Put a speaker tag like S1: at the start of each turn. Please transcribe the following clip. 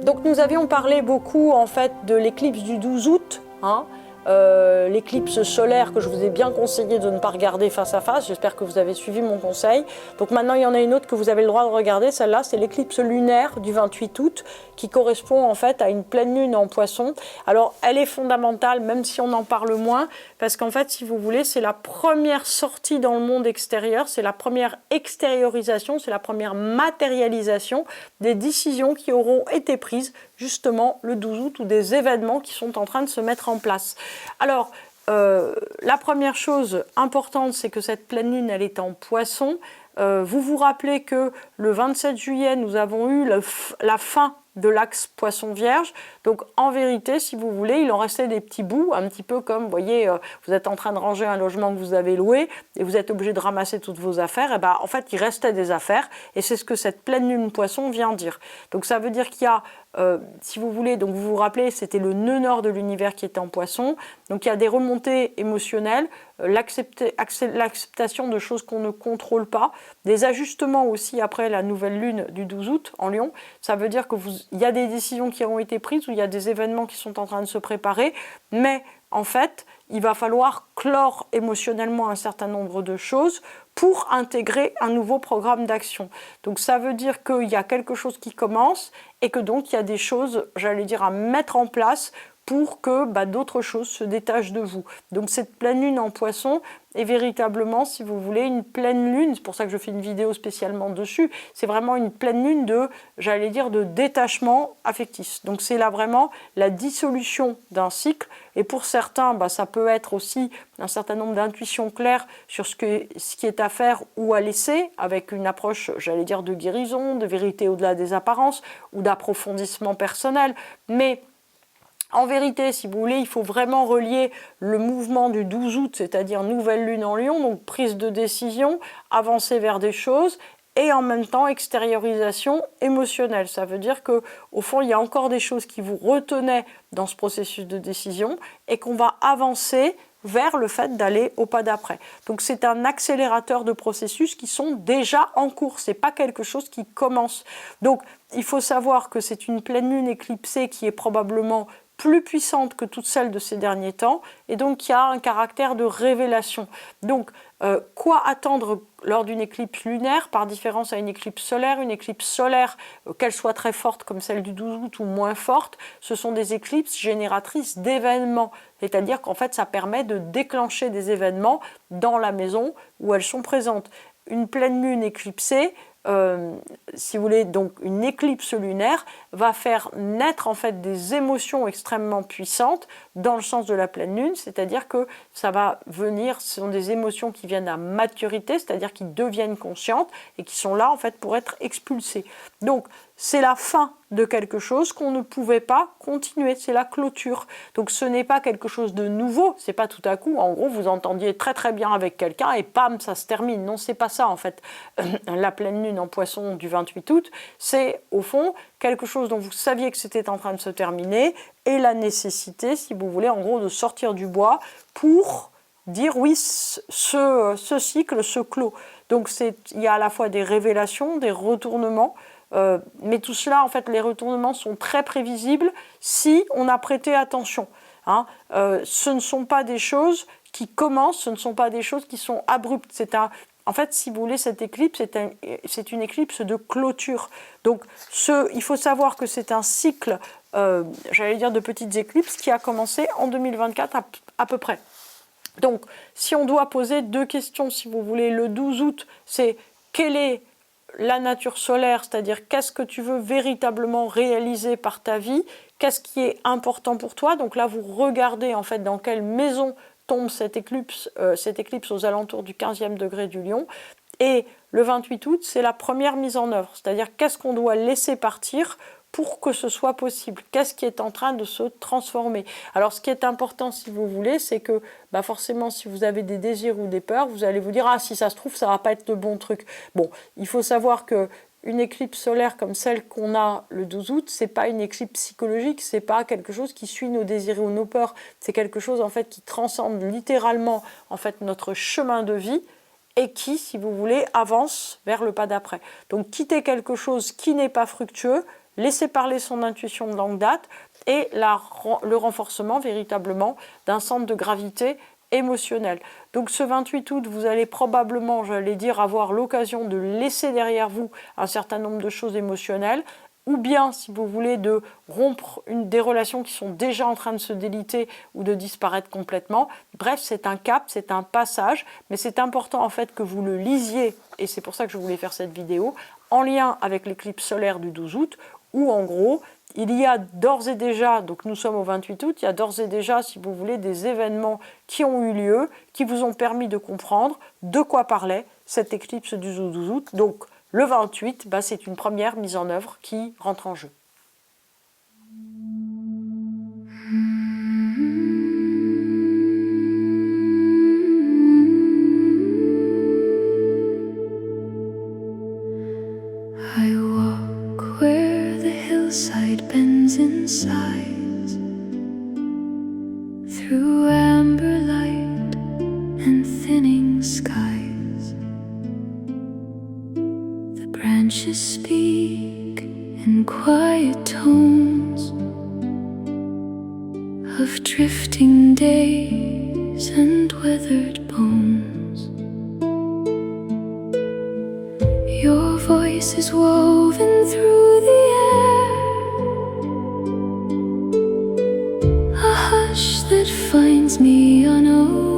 S1: Donc nous avions parlé beaucoup en fait de l'éclipse du 12 août, hein, l'éclipse solaire que je vous ai bien conseillé de ne pas regarder face à face. J'espère que vous avez suivi mon conseil. Donc maintenant il y en a une autre que vous avez le droit de regarder. Celle-là, c'est l'éclipse lunaire du 28 août qui correspond en fait à une pleine lune en Poisson. Alors elle est fondamentale même si on en parle moins parce qu'en fait si vous voulez c'est la première sortie dans le monde extérieur, c'est la première extériorisation, c'est la première matérialisation des décisions qui auront été prises justement le 12 août ou des événements qui sont en train de se mettre en place. Alors, la première chose importante, c'est que cette pleine lune, elle est en Poisson. Vous vous rappelez que le 27 juillet, nous avons eu la fin de l'axe Poisson-Vierge. Donc, en vérité, si vous voulez, il en restait des petits bouts, un petit peu comme, vous voyez, vous êtes en train de ranger un logement que vous avez loué et vous êtes obligé de ramasser toutes vos affaires. Et ben, en fait, il restait des affaires et c'est ce que cette pleine lune Poisson vient dire. Donc, ça veut dire qu'il y a si vous voulez, donc vous vous rappelez, c'était le nœud nord de l'univers qui était en Poisson. Donc il y a des remontées émotionnelles, l'acceptation de choses qu'on ne contrôle pas, des ajustements aussi après la nouvelle lune du 12 août en Lion. Ça veut dire il y a des décisions qui ont été prises ou il y a des événements qui sont en train de se préparer, mais en fait, il va falloir clore émotionnellement un certain nombre de choses pour intégrer un nouveau programme d'action. Donc ça veut dire qu'il y a quelque chose qui commence et que donc il y a des choses, j'allais dire, à mettre en place pour que d'autres choses se détachent de vous. Donc cette pleine lune en Poisson est véritablement, si vous voulez, une pleine lune, c'est pour ça que je fais une vidéo spécialement dessus, c'est vraiment une pleine lune de, j'allais dire, de détachement affectif. Donc c'est là vraiment la dissolution d'un cycle, et pour certains, ça peut être aussi un certain nombre d'intuitions claires sur ce qui est à faire ou à laisser, avec une approche, j'allais dire, de guérison, de vérité au-delà des apparences, ou d'approfondissement personnel, mais en vérité, si vous voulez, il faut vraiment relier le mouvement du 12 août, c'est-à-dire nouvelle lune en Lion, donc prise de décision, avancer vers des choses, et en même temps extériorisation émotionnelle. Ça veut dire qu'au fond, il y a encore des choses qui vous retenaient dans ce processus de décision et qu'on va avancer vers le fait d'aller au pas d'après. Donc c'est un accélérateur de processus qui sont déjà en cours, ce n'est pas quelque chose qui commence. Donc il faut savoir que c'est une pleine lune éclipsée qui est probablement plus puissante que toutes celles de ces derniers temps, et donc qui a un caractère de révélation. Donc, quoi attendre lors d'une éclipse lunaire, par différence à une éclipse solaire? Une éclipse solaire, qu'elle soit très forte comme celle du 12 août ou moins forte, ce sont des éclipses génératrices d'événements. C'est-à-dire qu'en fait, ça permet de déclencher des événements dans la maison où elles sont présentes. Une pleine lune éclipsée, si vous voulez, donc une éclipse lunaire va faire naître en fait des émotions extrêmement puissantes dans le sens de la pleine lune, c'est-à-dire que ça va venir, ce sont des émotions qui viennent à maturité, c'est-à-dire qui deviennent conscientes et qui sont là en fait pour être expulsées. Donc c'est la fin de quelque chose qu'on ne pouvait pas continuer, c'est la clôture. Donc ce n'est pas quelque chose de nouveau, c'est pas tout à coup, en gros vous entendiez très très bien avec quelqu'un et pam, ça se termine. Non, c'est pas ça en fait. La pleine lune en Poisson du 28 août, c'est au fond quelque chose dont vous saviez que c'était en train de se terminer et la nécessité, si vous voulez, en gros de sortir du bois pour dire oui, ce cycle se clôt. Donc il y a à la fois des révélations, des retournements, mais tout cela, en fait, les retournements sont très prévisibles si on a prêté attention. Hein. Ce ne sont pas des choses qui commencent, ce ne sont pas des choses qui sont abruptes. En fait, si vous voulez, cette éclipse, c'est une éclipse de clôture. Donc, il faut savoir que c'est un cycle, j'allais dire, de petites éclipses qui a commencé en 2024 à peu près. Donc, si on doit poser deux questions, si vous voulez, le 12 août, c'est quelle est la nature solaire, c'est-à-dire qu'est-ce que tu veux véritablement réaliser par ta vie, qu'est-ce qui est important pour toi. Donc là, vous regardez en fait dans quelle maison tombe cette éclipse aux alentours du 15e degré du Lion. Et le 28 août, c'est la première mise en œuvre, c'est-à-dire qu'est-ce qu'on doit laisser partir pour que ce soit possible. Qu'est-ce qui est en train de se transformer? Alors, ce qui est important, si vous voulez, c'est que forcément, si vous avez des désirs ou des peurs, vous allez vous dire « Ah, si ça se trouve, ça ne va pas être le bon truc. » Bon, il faut savoir qu'une éclipse solaire comme celle qu'on a le 12 août, ce n'est pas une éclipse psychologique, ce n'est pas quelque chose qui suit nos désirs ou nos peurs. C'est quelque chose, en fait, qui transcende littéralement, en fait, notre chemin de vie et qui, si vous voulez, avance vers le pas d'après. Donc, quitter quelque chose qui n'est pas fructueux, laisser parler son intuition de longue date et le renforcement véritablement d'un centre de gravité émotionnel. Donc ce 28 août, vous allez probablement, j'allais dire, avoir l'occasion de laisser derrière vous un certain nombre de choses émotionnelles, ou bien, si vous voulez, de rompre des relations qui sont déjà en train de se déliter ou de disparaître complètement. Bref, c'est un cap, c'est un passage, mais c'est important en fait que vous le lisiez, et c'est pour ça que je voulais faire cette vidéo, en lien avec l'éclipse solaire du 12 août, où en gros, il y a d'ores et déjà, donc nous sommes au 28 août, il y a d'ores et déjà, si vous voulez, des événements qui ont eu lieu, qui vous ont permis de comprendre de quoi parlait cette éclipse du 12 août. Donc, le 28, c'est une première mise en œuvre qui rentre en jeu.
S2: I walk where the hillside bends in sighs, through amber light and thinning skies. The branches speak in quiet tones of drifting days and weathered bones. Your voice is woven through the air, a hush that finds me unaware.